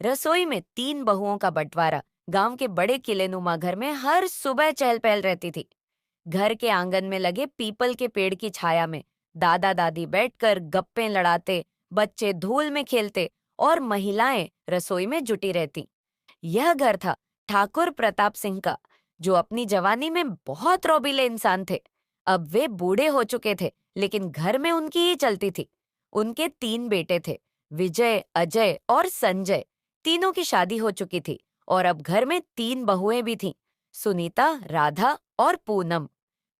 रसोई में 3 बहुओं का बंटवारा गांव के बड़े किलेनुमा घर में हर सुबह चहल पहल रहती थी। घर के आंगन में लगे पीपल के पेड़ की छाया में दादा दादी बैठकर गप्पे लड़ाते, बच्चे धूल में खेलते और महिलाएं रसोई में जुटी रहती। यह घर था ठाकुर प्रताप सिंह का, जो अपनी जवानी में बहुत रौबीले इंसान थे। अब वे बूढ़े हो चुके थे, लेकिन घर में उनकी ही चलती थी। उनके 3 बेटे थे, विजय, अजय और संजय। तीनों की शादी हो चुकी थी और अब घर में 3 बहुएं भी थीं, सुनीता, राधा और पूनम।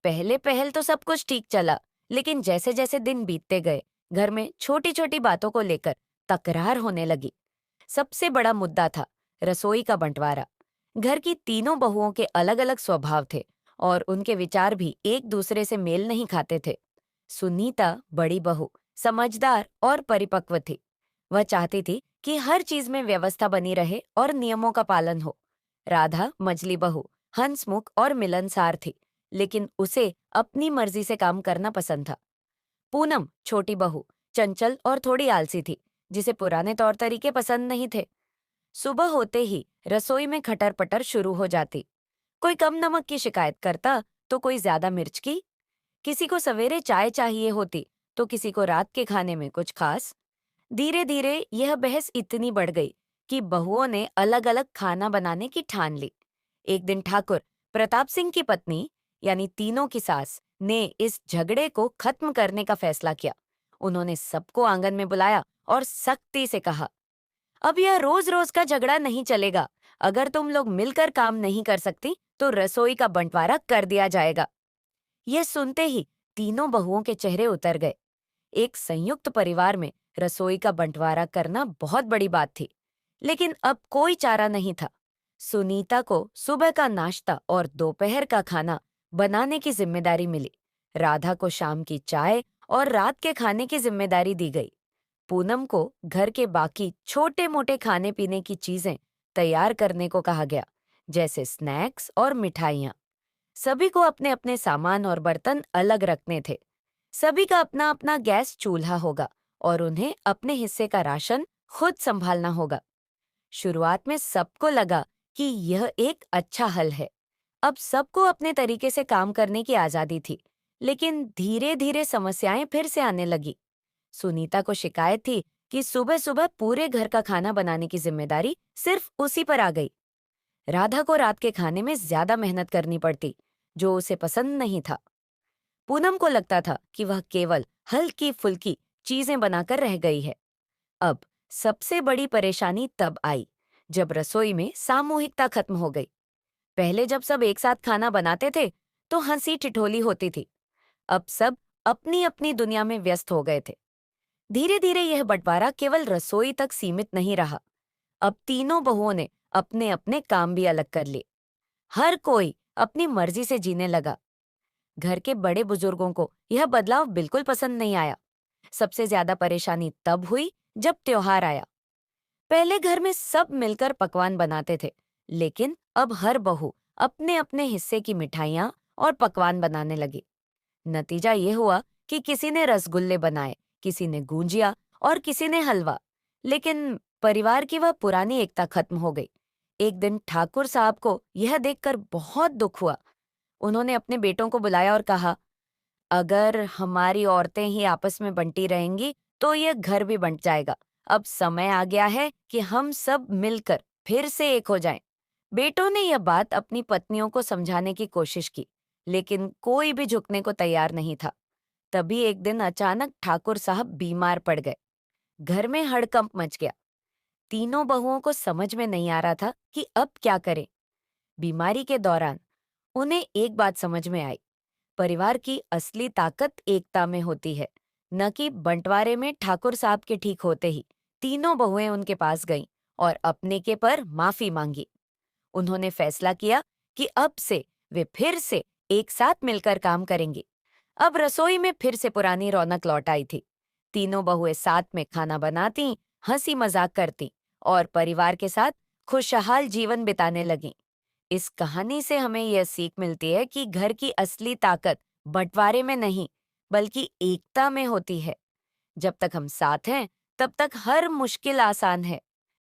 पहले पहल तो सब कुछ ठीक चला, लेकिन जैसे जैसे दिन बीतते गए, घर में छोटी छोटी बातों को लेकर तकरार होने लगी। सबसे बड़ा मुद्दा था रसोई का बंटवारा। घर की तीनों बहुओं के अलग अलग स्वभाव थे और उनके विचार भी एक दूसरे से मेल नहीं खाते थे। सुनीता, बड़ी बहू, समझदार और परिपक्व थी। वह चाहती थी कि हर चीज में व्यवस्था बनी रहे और नियमों का पालन हो। राधा, मझली बहू, हंसमुख और मिलनसार थी, लेकिन उसे अपनी मर्जी से काम करना पसंद था। पूनम, छोटी बहू, चंचल और थोड़ी आलसी थी, जिसे पुराने तौर तरीके पसंद नहीं थे। सुबह होते ही रसोई में खटर पटर शुरू हो जाती। कोई कम नमक की शिकायत करता, तो कोई ज्यादा मिर्च की। किसी को सवेरे चाय चाहिए होती, तो किसी को रात के खाने में कुछ खास। धीरे धीरे यह बहस इतनी बढ़ गई कि बहुओं ने अलग अलग खाना बनाने की ठान ली। एक दिन ठाकुर प्रताप सिंह की पत्नी, यानी तीनों की सास, ने इस झगड़े को खत्म करने का फैसला किया। उन्होंने सबको आंगन में बुलाया और सख्ती से कहा, अब यह रोज रोज का झगड़ा नहीं चलेगा। अगर तुम लोग मिलकर काम नहीं कर सकती, तो रसोई का बंटवारा कर दिया जाएगा। यह सुनते ही तीनों बहुओं के चेहरे उतर गए। एक संयुक्त परिवार में रसोई का बंटवारा करना बहुत बड़ी बात थी, लेकिन अब कोई चारा नहीं था। सुनीता को सुबह का नाश्ता और दोपहर का खाना बनाने की जिम्मेदारी मिली। राधा को शाम की चाय और रात के खाने की जिम्मेदारी दी गई। पूनम को घर के बाकी छोटे मोटे खाने पीने की चीजें तैयार करने को कहा गया, जैसे स्नैक्स और मिठाइयाँ। सभी को अपने अपने सामान और बर्तन अलग रखने थे। सभी का अपना अपना गैस चूल्हा होगा और उन्हें अपने हिस्से का राशन खुद संभालना होगा। शुरुआत में सबको लगा कि यह एक अच्छा हल है। अब सबको अपने तरीके से काम करने की आजादी थी, लेकिन धीरे धीरे समस्याएं फिर से आने लगी। सुनीता को शिकायत थी कि सुबह सुबह पूरे घर का खाना बनाने की जिम्मेदारी सिर्फ उसी पर आ गई। राधा को रात के खाने में ज्यादा मेहनत करनी पड़ती, जो उसे पसंद नहीं था। पूनम को लगता था कि वह केवल हल्की फुल्की चीजें बनाकर रह गई है। अब सबसे बड़ी परेशानी तब आई जब रसोई में सामूहिकता खत्म हो गई। पहले जब सब एक साथ खाना बनाते थे, तो हंसी ठिठोली होती थी। अब सब अपनी अपनी दुनिया में व्यस्त हो गए थे। धीरे धीरे यह बंटवारा केवल रसोई तक सीमित नहीं रहा। अब तीनों बहुओं ने अपने अपने काम भी अलग कर लिए। हर कोई अपनी मर्जी से जीने लगा। घर के बड़े बुजुर्गों को यह बदलाव बिल्कुल पसंद नहीं आया। सबसे ज्यादा परेशानी तब हुई जब त्योहार आया। पहले घर में सब मिलकर पकवान बनाते थे, लेकिन अब हर बहू अपने अपने हिस्से की मिठाइयाँ और पकवान बनाने लगी। नतीजा ये हुआ कि किसी ने रसगुल्ले बनाए, किसी ने गूंजिया और किसी ने हलवा। लेकिन परिवार की वह पुरानी एकता खत्म हो गई। एक दिन ठाकुर साहब को यह देखकर बहुत दुख हुआ। उन्होंने अपने बेटों को बुलाया और कहा, अगर हमारी औरतें ही आपस में बंटी रहेंगी, तो यह घर भी बंट जाएगा। अब समय आ गया है कि हम सब मिलकर फिर से एक हो जाएं। बेटों ने यह बात अपनी पत्नियों को समझाने की कोशिश की, लेकिन कोई भी झुकने को तैयार नहीं था। तभी एक दिन अचानक ठाकुर साहब बीमार पड़ गए। घर में हड़कंप मच गया। तीनों बहुओं को समझ में नहीं आ रहा था कि अब क्या करें। बीमारी के दौरान उन्हें एक बात समझ में आई, परिवार की असली ताकत एकता में होती है, न कि बंटवारे में। ठाकुर साहब के ठीक होते ही तीनों बहुएं उनके पास गईं और अपने के पर माफी मांगी। उन्होंने फैसला किया कि अब से वे फिर से एक साथ मिलकर काम करेंगे। अब रसोई में फिर से पुरानी रौनक लौट आई थी। तीनों बहुएं साथ में खाना बनाती, हंसी मजाक करती और परिवार के साथ खुशहाल जीवन बिताने लगीं। इस कहानी से हमें यह सीख मिलती है कि घर की असली ताकत बंटवारे में नहीं, बल्कि एकता में होती है। जब तक हम साथ हैं, तब तक हर मुश्किल आसान है।